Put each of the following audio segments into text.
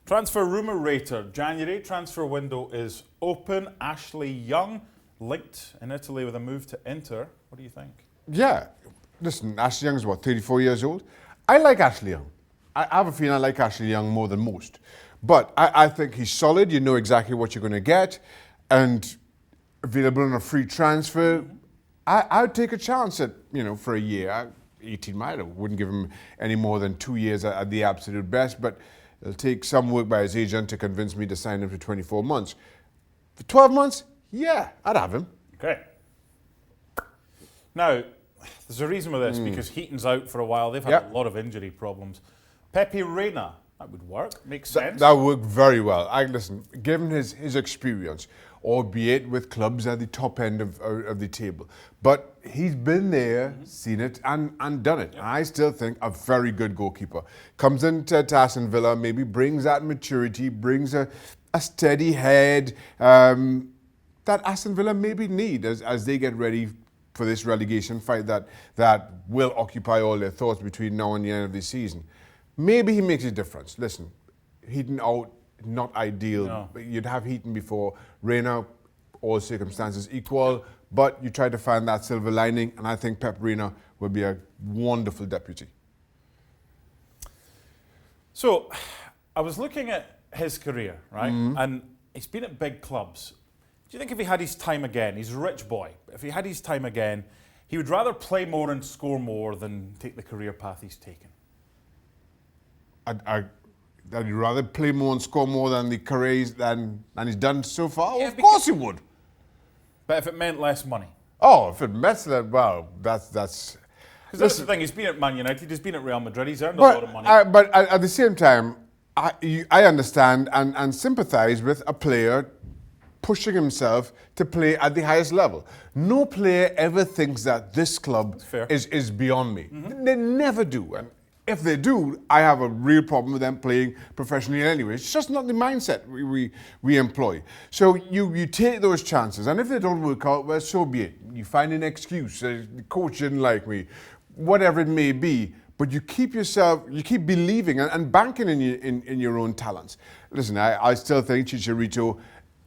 Transfer rumour rater. January transfer window is open. Ashley Young linked in Italy with a move to Inter. What do you think? Yeah. Listen, Ashley Young is what, 34 years old? I like Ashley Young. I have a feeling I like Ashley Young more than most. But I think he's solid. You know exactly what you're going to get. And available on a free transfer. I would take a chance at, for a year. 18 miles. I wouldn't give him any more than 2 years at the absolute best. But it'll take some work by his agent to convince me to sign him for 24 months. For 12 months, yeah, I'd have him. Okay. Now, there's a reason with this, because Heaton's out for a while. They've had a lot of injury problems. Pepe Reina, that would work. Makes sense. That would work very well. Listen, given his experience, albeit with clubs at the top end of the table. But he's been there, seen it, and done it. Yeah. I still think a very good goalkeeper. Comes into Aston Villa, maybe brings that maturity, brings a steady head that Aston Villa maybe need as they get ready for this relegation fight that will occupy all their thoughts between now and the end of the season. Maybe he makes a difference. Listen, Heaton out, not ideal. No. You'd have Heaton before. Reina, all circumstances equal, but you try to find that silver lining, and I think Pep Reina will be a wonderful deputy. So, I was looking at his career, right? And he's been at big clubs. Do you think if he had his time again, he's a rich boy, but if he had his time again, he would rather play more and score more than take the career path he's taken? That he'd rather play more and score more than the careers than he's done so far? Yeah, of course he would. But if it meant less money? Oh, if it meant that, well, that's... Because that's the thing, he's been at Man United, he's been at Real Madrid, he's earned a lot of money. But at the same time, I understand and sympathise with a player pushing himself to play at the highest level. No player ever thinks that this club is beyond me. They never do. And if they do, I have a real problem with them playing professionally anyway. It's just not the mindset we employ. So you take those chances, and if they don't work out, well, so be it. You find an excuse. The coach didn't like me, whatever it may be. But you keep believing and banking in your own talents. Listen, I still think Chicharito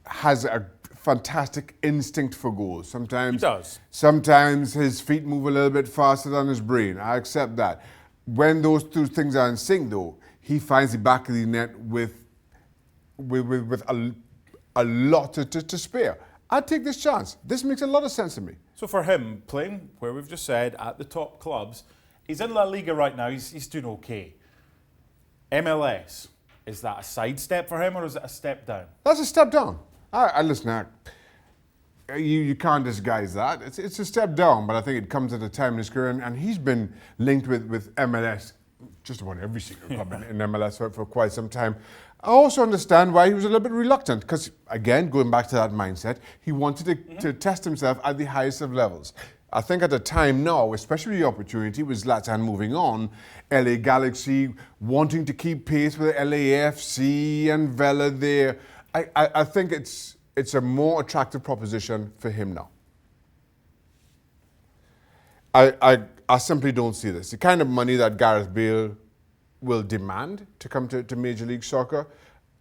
has a fantastic instinct for goals. Sometimes he does. Sometimes his feet move a little bit faster than his brain. I accept that. When those two things are in sync, though, he finds the back of the net with a lot to spare. I'd take this chance. This makes a lot of sense to me. So for him, playing where we've just said, at the top clubs, he's in La Liga right now, he's doing okay. MLS, is that a sidestep for him or is it a step down? That's a step down. Listen, you can't disguise that. It's a step down, but I think it comes at a time in his career, and he's been linked with MLS, just about every single club in MLS for quite some time. I also understand why he was a little bit reluctant, because, again, going back to that mindset, he wanted to test himself at the highest of levels. I think at the time now, especially the opportunity with Zlatan moving on, LA Galaxy wanting to keep pace with LAFC and Vela there, I think it's a more attractive proposition for him now. I simply don't see this. The kind of money that Gareth Bale will demand to come to Major League Soccer,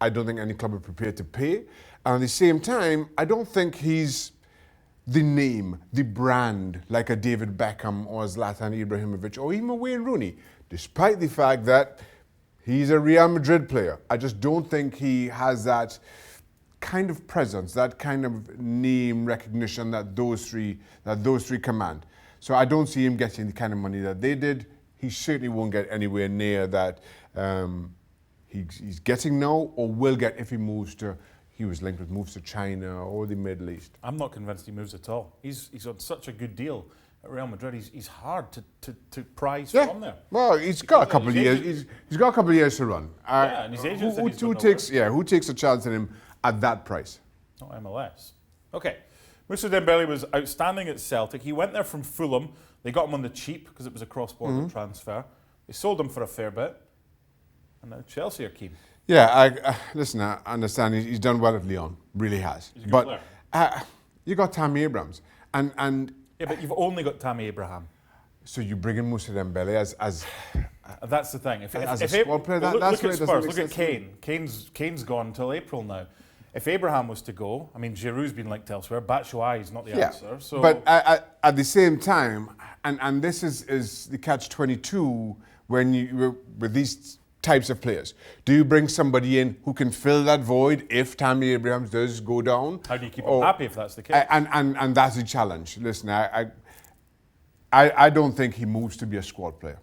I don't think any club is prepared to pay. And at the same time, I don't think he's the name, the brand, like a David Beckham or Zlatan Ibrahimovic or even a Wayne Rooney, despite the fact that he's a Real Madrid player. I just don't think he has that kind of presence, that kind of name recognition that those three command. So I don't see him getting the kind of money that they did. He certainly won't get anywhere near that he's getting now or will get if he moves to. He was linked with moves to China or the Middle East. I'm not convinced he moves at all. He's on such a good deal at Real Madrid. He's hard to prize from there. Well, he's got a couple of years. He's got a couple of years to run. And his agent who takes a chance on him at that price? Not MLS. Okay. Moussa Dembele was outstanding at Celtic. He went there from Fulham. They got him on the cheap because it was a cross-border transfer. They sold him for a fair bit. And now Chelsea are keen. Yeah, listen, I understand he's done well at Lyon. Really has. He's a good player. You got Tammy Abrams. And yeah, but you've only got Tammy Abraham. So you bring in Moussa Dembele as That's the thing. As a squad player, that's look where at it Spurs. doesn't Look make at Kane. Kane's gone until April now. If Abraham was to go, I mean, Giroud's been linked elsewhere. Batshuayi is not the answer. So. But at the same time, and this is the catch-22 when you with these types of players. Do you bring somebody in who can fill that void if Tammy Abraham does go down? How do you keep him happy if that's the case? And that's the challenge. Listen, I don't think he moves to be a squad player.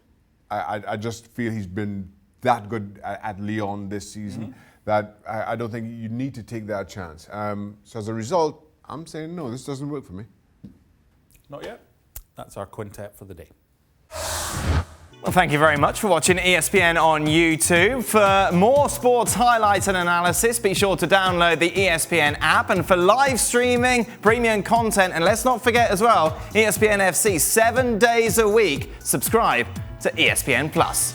I just feel he's been that good at Lyon this season that I don't think you need to take that chance. So as a result, I'm saying no, this doesn't work for me. Not yet. That's our quintet for the day. Well, thank you very much for watching ESPN on YouTube. For more sports highlights and analysis, be sure to download the ESPN app. And for live streaming, premium content, and let's not forget as well, ESPN FC 7 days a week. Subscribe to ESPN Plus.